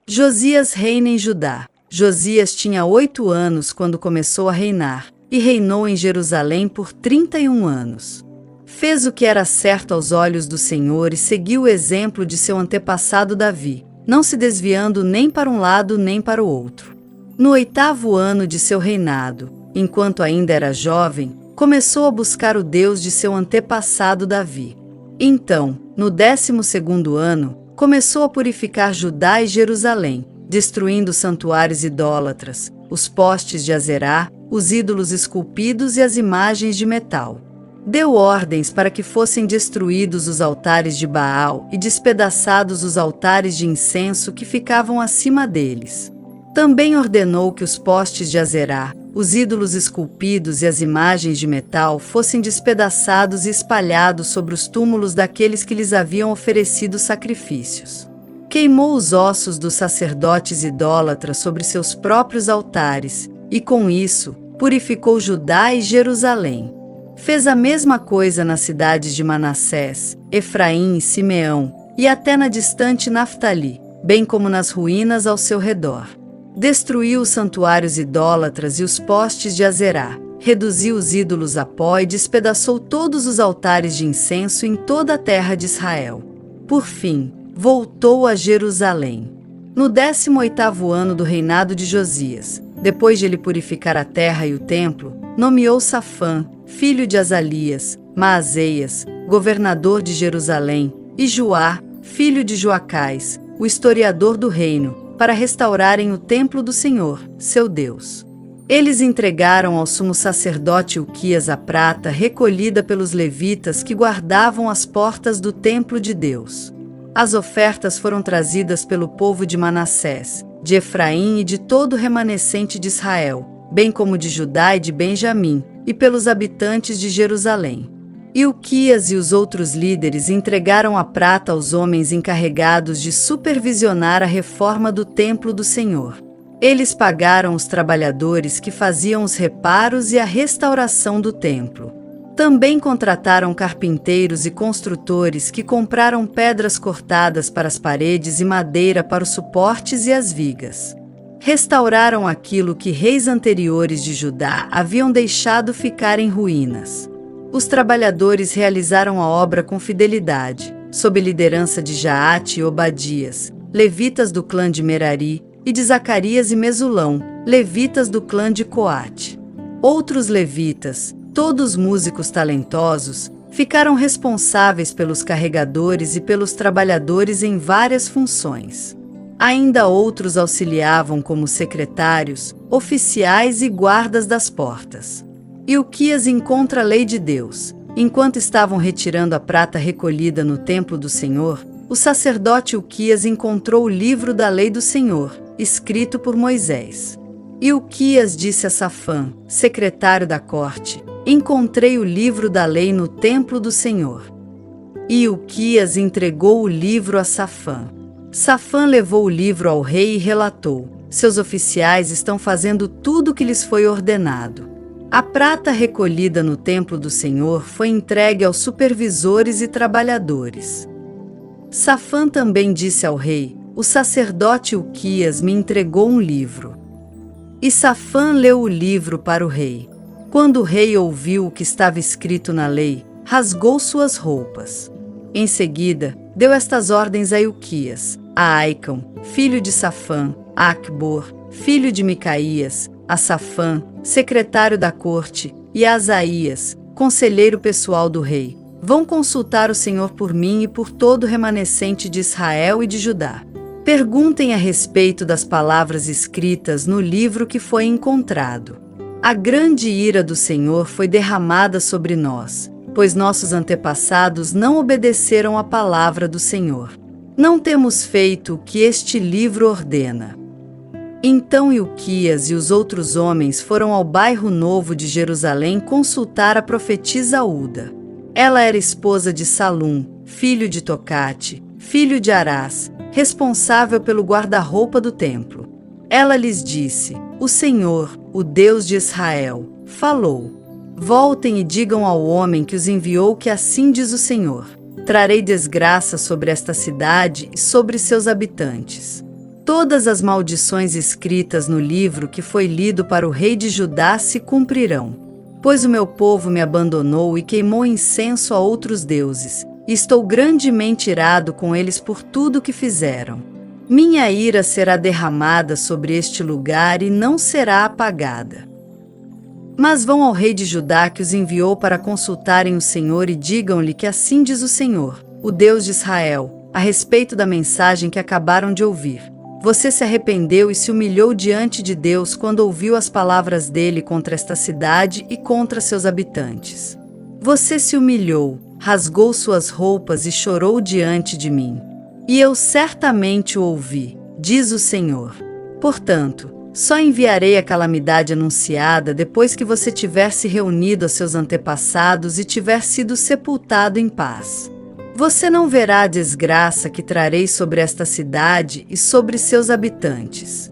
Josias reina em Judá. Josias tinha 8 anos quando começou a reinar, e reinou em Jerusalém por 31 anos. Fez o que era certo aos olhos do Senhor e seguiu o exemplo de seu antepassado Davi, não se desviando nem para um lado nem para o outro. No 8º ano de seu reinado, enquanto ainda era jovem, começou a buscar o Deus de seu antepassado Davi. Então, no 12º ano, começou a purificar Judá e Jerusalém, destruindo os santuários idólatras, os postes de Azerá, os ídolos esculpidos e as imagens de metal. Deu ordens para que fossem destruídos os altares de Baal e despedaçados os altares de incenso que ficavam acima deles. Também ordenou que os postes de Azerá, os ídolos esculpidos e as imagens de metal fossem despedaçados e espalhados sobre os túmulos daqueles que lhes haviam oferecido sacrifícios. Queimou os ossos dos sacerdotes idólatras sobre seus próprios altares, e com isso, purificou Judá e Jerusalém. Fez a mesma coisa nas cidades de Manassés, Efraim e Simeão, e até na distante Naftali, bem como nas ruínas ao seu redor. Destruiu os santuários idólatras e os postes de Azerá, reduziu os ídolos a pó e despedaçou todos os altares de incenso em toda a terra de Israel. Por fim, voltou a Jerusalém. No 18º ano do reinado de Josias, depois de ele purificar a terra e o templo, nomeou Safã, filho de Azalias, Maazéias, governador de Jerusalém, e Joá, filho de Joacás, o historiador do reino, para restaurarem o templo do Senhor, seu Deus. Eles entregaram ao sumo sacerdote Ilquias a prata recolhida pelos levitas que guardavam as portas do templo de Deus. As ofertas foram trazidas pelo povo de Manassés, de Efraim e de todo o remanescente de Israel, bem como de Judá e de Benjamim, e pelos habitantes de Jerusalém. Ilquias e os outros líderes entregaram a prata aos homens encarregados de supervisionar a reforma do templo do Senhor. Eles pagaram os trabalhadores que faziam os reparos e a restauração do templo. Também contrataram carpinteiros e construtores que compraram pedras cortadas para as paredes e madeira para os suportes e as vigas. Restauraram aquilo que reis anteriores de Judá haviam deixado ficar em ruínas. Os trabalhadores realizaram a obra com fidelidade, sob liderança de Jaate e Obadias, levitas do clã de Merari, e de Zacarias e Mesulão, levitas do clã de Coate. Outros levitas, todos músicos talentosos, ficaram responsáveis pelos carregadores e pelos trabalhadores em várias funções. Ainda outros auxiliavam como secretários, oficiais e guardas das portas. Ilquias encontra a lei de Deus. Enquanto estavam retirando a prata recolhida no templo do Senhor, o sacerdote Ilquias encontrou o livro da lei do Senhor, escrito por Moisés. Ilquias disse a Safã, secretário da corte: encontrei o livro da lei no templo do Senhor. E Ilquias entregou o livro a Safã. Safã levou o livro ao rei e relatou: seus oficiais estão fazendo tudo o que lhes foi ordenado. A prata recolhida no templo do Senhor foi entregue aos supervisores e trabalhadores. Safã também disse ao rei: o sacerdote Ilquias me entregou um livro. E Safã leu o livro para o rei. Quando o rei ouviu o que estava escrito na lei, rasgou suas roupas. Em seguida, deu estas ordens a Ilquias, a Aicam, filho de Safã, a Acbor, filho de Micaías, a Safã, secretário da corte, e a Asaías, conselheiro pessoal do rei: vão consultar o Senhor por mim e por todo o remanescente de Israel e de Judá. Perguntem a respeito das palavras escritas no livro que foi encontrado. A grande ira do Senhor foi derramada sobre nós, pois nossos antepassados não obedeceram à palavra do Senhor. Não temos feito o que este livro ordena. Então Ilquias e os outros homens foram ao bairro novo de Jerusalém consultar a profetisa Uda. Ela era esposa de Salum, filho de Tocate, filho de Arás, responsável pelo guarda-roupa do templo. Ela lhes disse: o Senhor, o Deus de Israel, falou. Voltem e digam ao homem que os enviou que assim diz o Senhor: trarei desgraça sobre esta cidade e sobre seus habitantes. Todas as maldições escritas no livro que foi lido para o rei de Judá se cumprirão. Pois o meu povo me abandonou e queimou incenso a outros deuses, e estou grandemente irado com eles por tudo que fizeram. Minha ira será derramada sobre este lugar e não será apagada. Mas vão ao rei de Judá que os enviou para consultarem o Senhor e digam-lhe que assim diz o Senhor, o Deus de Israel, a respeito da mensagem que acabaram de ouvir. Você se arrependeu e se humilhou diante de Deus quando ouviu as palavras dele contra esta cidade e contra seus habitantes. Você se humilhou, rasgou suas roupas e chorou diante de mim. E eu certamente o ouvi, diz o Senhor. Portanto, só enviarei a calamidade anunciada depois que você tiver se reunido a seus antepassados e tiver sido sepultado em paz. Você não verá a desgraça que trarei sobre esta cidade e sobre seus habitantes.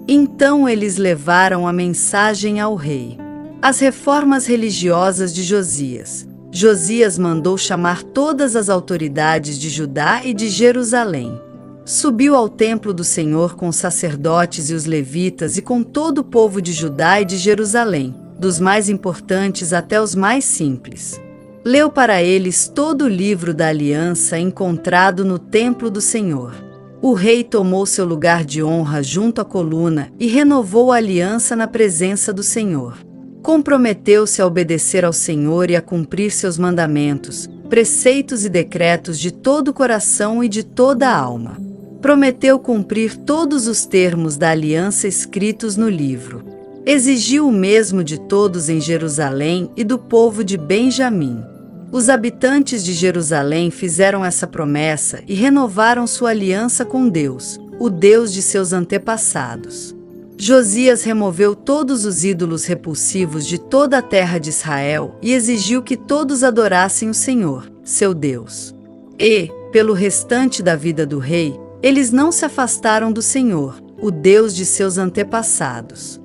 Então eles levaram a mensagem ao rei. As reformas religiosas de Josias. Josias mandou chamar todas as autoridades de Judá e de Jerusalém. Subiu ao templo do Senhor com os sacerdotes e os levitas e com todo o povo de Judá e de Jerusalém, dos mais importantes até os mais simples. Leu para eles todo o livro da aliança encontrado no templo do Senhor. O rei tomou seu lugar de honra junto à coluna e renovou a aliança na presença do Senhor. Comprometeu-se a obedecer ao Senhor e a cumprir seus mandamentos, preceitos e decretos de todo o coração e de toda a alma. Prometeu cumprir todos os termos da aliança escritos no livro. Exigiu o mesmo de todos em Jerusalém e do povo de Benjamim. Os habitantes de Jerusalém fizeram essa promessa e renovaram sua aliança com Deus, o Deus de seus antepassados. Josias removeu todos os ídolos repulsivos de toda a terra de Israel e exigiu que todos adorassem o Senhor, seu Deus. E, pelo restante da vida do rei, eles não se afastaram do Senhor, o Deus de seus antepassados.